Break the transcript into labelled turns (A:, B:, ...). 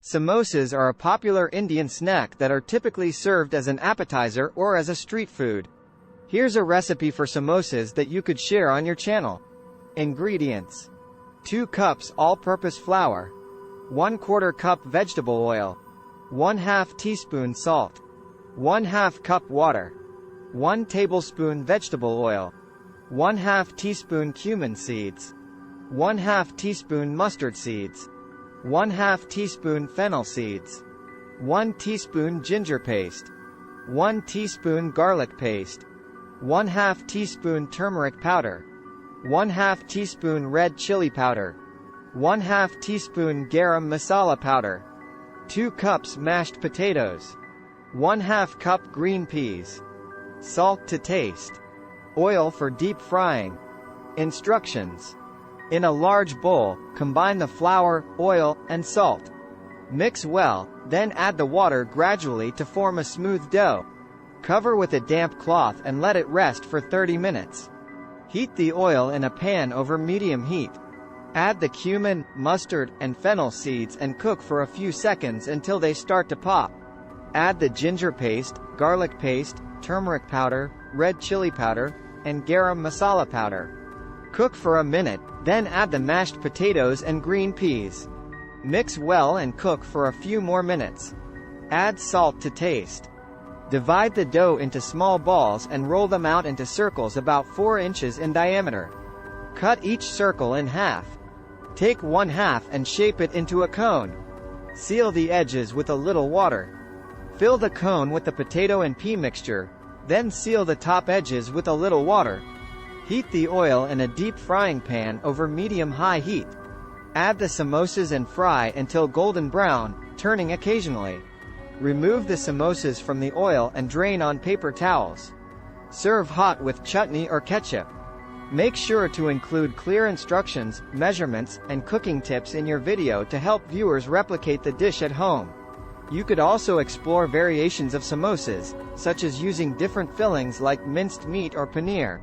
A: Samosas are a popular Indian snack that are typically served as an appetizer or as a street food. Here's a recipe for samosas that you could share on your channel. Ingredients: 2 cups all-purpose flour, 1/4 cup vegetable oil, 1/2 teaspoon salt, 1/2 cup water, 1 tablespoon vegetable oil, 1/2 teaspoon cumin seeds, 1/2 teaspoon mustard seeds, 1/2 teaspoon fennel seeds, 1 teaspoon ginger paste, 1 teaspoon garlic paste, 1/2 teaspoon turmeric powder, 1/2 teaspoon red chili powder, 1/2 teaspoon garam masala powder, 2 cups mashed potatoes, 1/2 cup green peas, salt to taste, oil for deep frying. Instructions: in a large bowl, combine the flour, oil, and salt. Mix well, then add the water gradually to form a smooth dough. Cover with a damp cloth and let it rest for 30 minutes. Heat the oil in a pan over medium heat. Add the cumin, mustard, and fennel seeds and cook for a few seconds until they start to pop. Add the ginger paste, garlic paste, turmeric powder, red chili powder, and garam masala powder. Cook for a minute, then add the mashed potatoes and green peas. Mix well and cook for a few more minutes. Add salt to taste. Divide the dough into small balls and roll them out into circles about 4 inches in diameter. Cut each circle in half. Take 1/2 and shape it into a cone. Seal the edges with a little water. Fill the cone with the potato and pea mixture, then seal the top edges with a little water. Heat the oil in a deep frying pan over medium-high heat. Add the samosas and fry until golden brown, turning occasionally. Remove the samosas from the oil and drain on paper towels. Serve hot with chutney or ketchup. Make sure to include clear instructions, measurements, and cooking tips in your video to help viewers replicate the dish at home. You could also explore variations of samosas, such as using different fillings like minced meat or paneer.